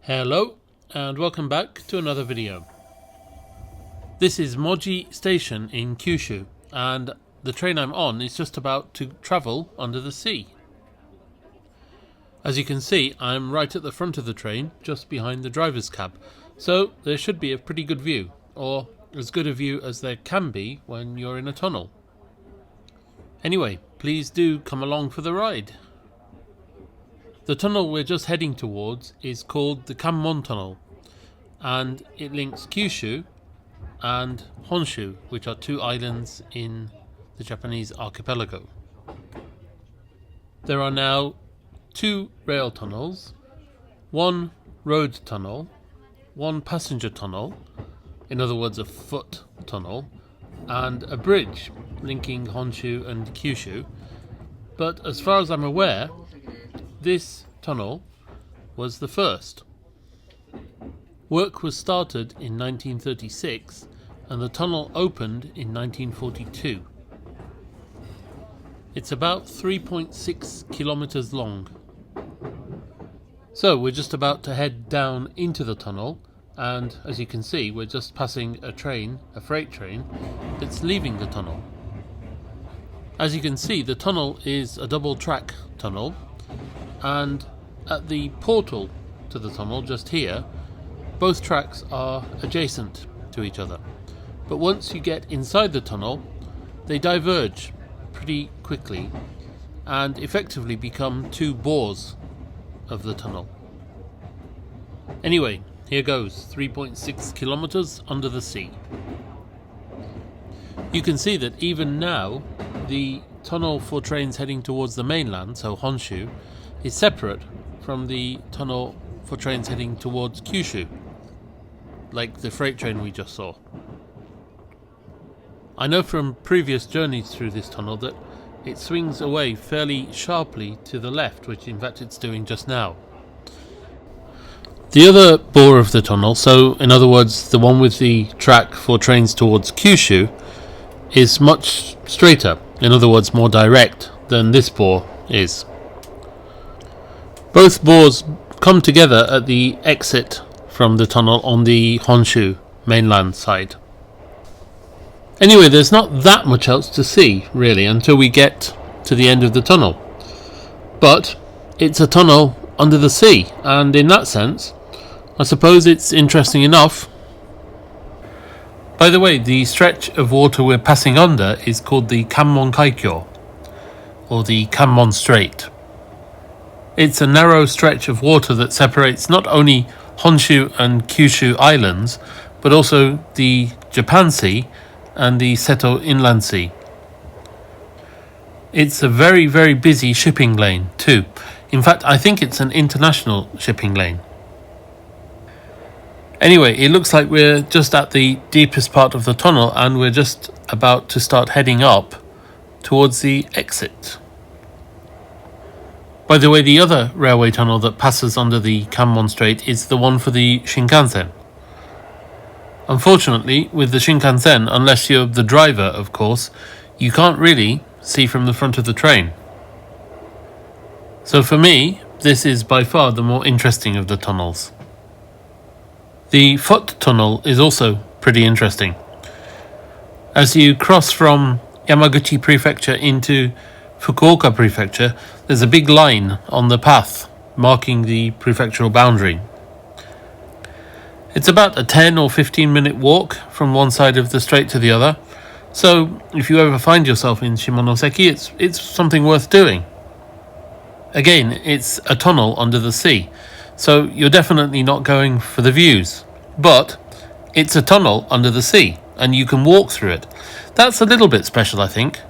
Hello and welcome back to another video. This is Moji station in Kyushu and the train I'm on is just about to travel under the sea. As you can see, I'm right at the front of the train, just behind the driver's cab, so there should be a pretty good view, or as good a view as there can be when you're in a tunnel. Anyway, please do come along for the ride. The tunnel we're just heading towards is called the Kanmon Tunnel, and it links Kyushu and Honshu, which are two islands in the Japanese archipelago. There are now two rail tunnels, one road tunnel, one passenger tunnel, in other words a foot tunnel, and a bridge linking Honshu and Kyushu. But as far as I'm aware, this tunnel was the first. Work was started in 1936 and the tunnel opened in 1942. It's about 3.6 kilometers long. So we're just about to head down into the tunnel, and as you can see, we're just passing a freight train that's leaving the tunnel. As you can see, the tunnel is a double track tunnel, and at the portal to the tunnel just here, both tracks are adjacent to each other. But once you get inside the tunnel, they diverge pretty quickly and effectively become two bores of the tunnel. Anyway, here goes, 3.6 kilometers under the sea. You can see that even now, the tunnel for trains heading towards the mainland, so Honshu, is separate from the tunnel for trains heading towards Kyushu, like the freight train we just saw. I know from previous journeys through this tunnel that it swings away fairly sharply to the left, which in fact it's doing just now. The other bore of the tunnel, so in other words the one with the track for trains towards Kyushu, is much straighter, in other words more direct than this bore is. Both bores come together at the exit from the tunnel on the Honshu mainland side. Anyway, there's not that much else to see, really, until we get to the end of the tunnel. But it's a tunnel under the sea, and in that sense, I suppose it's interesting enough. By the way, the stretch of water we're passing under is called the Kanmon Kaikyo, or the Kanmon Strait. It's a narrow stretch of water that separates not only Honshu and Kyushu islands, but also the Japan Sea and the Seto Inland Sea. It's a very, very busy shipping lane too. In fact, I think it's an international shipping lane. Anyway, it looks like we're just at the deepest part of the tunnel and we're just about to start heading up towards the exit. By the way, the other railway tunnel that passes under the Kanmon Strait is the one for the Shinkansen. Unfortunately, with the Shinkansen, unless you're the driver, of course, you can't really see from the front of the train. So for me, this is by far the more interesting of the tunnels. The foot tunnel is also pretty interesting. As you cross from Yamaguchi Prefecture into Fukuoka Prefecture, there's a big line on the path marking the prefectural boundary. It's about a 10 or 15 minute walk from one side of the strait to the other, so if you ever find yourself in Shimonoseki, it's something worth doing. Again, it's a tunnel under the sea, so you're definitely not going for the views, but it's a tunnel under the sea and you can walk through it. That's a little bit special, I think.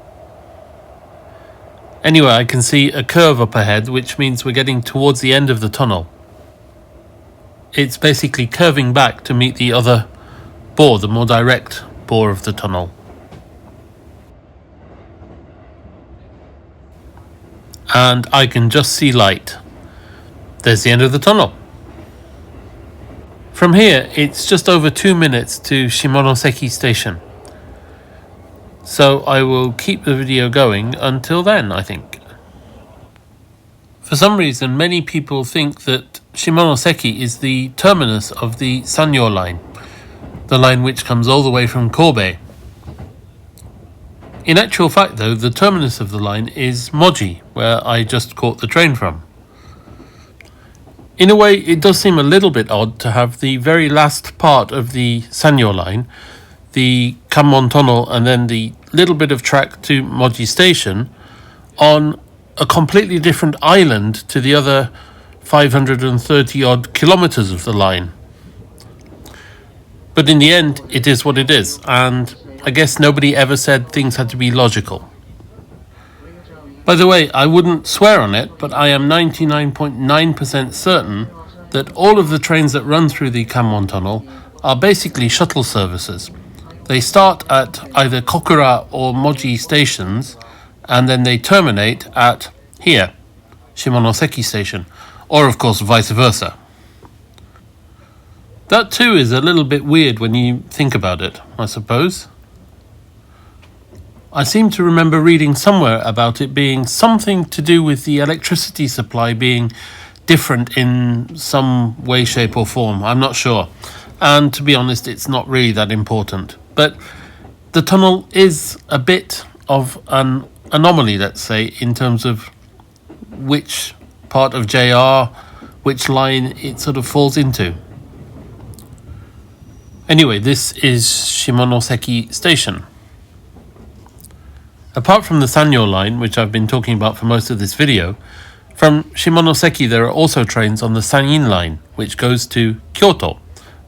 Anyway, I can see a curve up ahead, which means we're getting towards the end of the tunnel. It's basically curving back to meet the other bore, the more direct bore of the tunnel. And I can just see light. There's the end of the tunnel. From here, it's just over 2 minutes to Shimonoseki station. So I will keep the video going until then, I think. For some reason, many people think that Shimonoseki is the terminus of the Sanyo line, the line which comes all the way from Kobe. In actual fact, though, the terminus of the line is Moji, where I just caught the train from. In a way, it does seem a little bit odd to have the very last part of the Sanyo line, the Kanmon Tunnel, and then the little bit of track to Moji Station, on a completely different island to the other 530 odd kilometers of the line. But in the end, it is what it is, and I guess nobody ever said things had to be logical. By the way, I wouldn't swear on it, but I am 99.9% certain that all of the trains that run through the Kanmon Tunnel are basically shuttle services. They start at either Kokura or Moji stations, and then they terminate at here, Shimonoseki station, or of course vice versa. That too is a little bit weird when you think about it, I suppose. I seem to remember reading somewhere about it being something to do with the electricity supply being different in some way, shape or form. I'm not sure. And to be honest, it's not really that important. But the tunnel is a bit of an anomaly, let's say, in terms of which part of JR, which line it sort of falls into. Anyway, this is Shimonoseki Station. Apart from the Sanyo line, which I've been talking about for most of this video, from Shimonoseki there are also trains on the Sanyin line, which goes to Kyoto,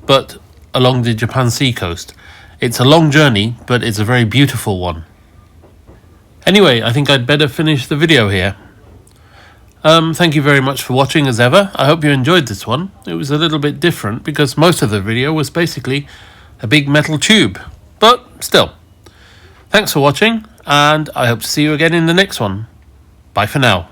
but along the Japan Sea coast. It's a long journey, but it's a very beautiful one. Anyway, I think I'd better finish the video here. Thank you very much for watching as ever. I hope you enjoyed this one. It was a little bit different because most of the video was basically a big metal tube, but still. Thanks for watching, and I hope to see you again in the next one. Bye for now.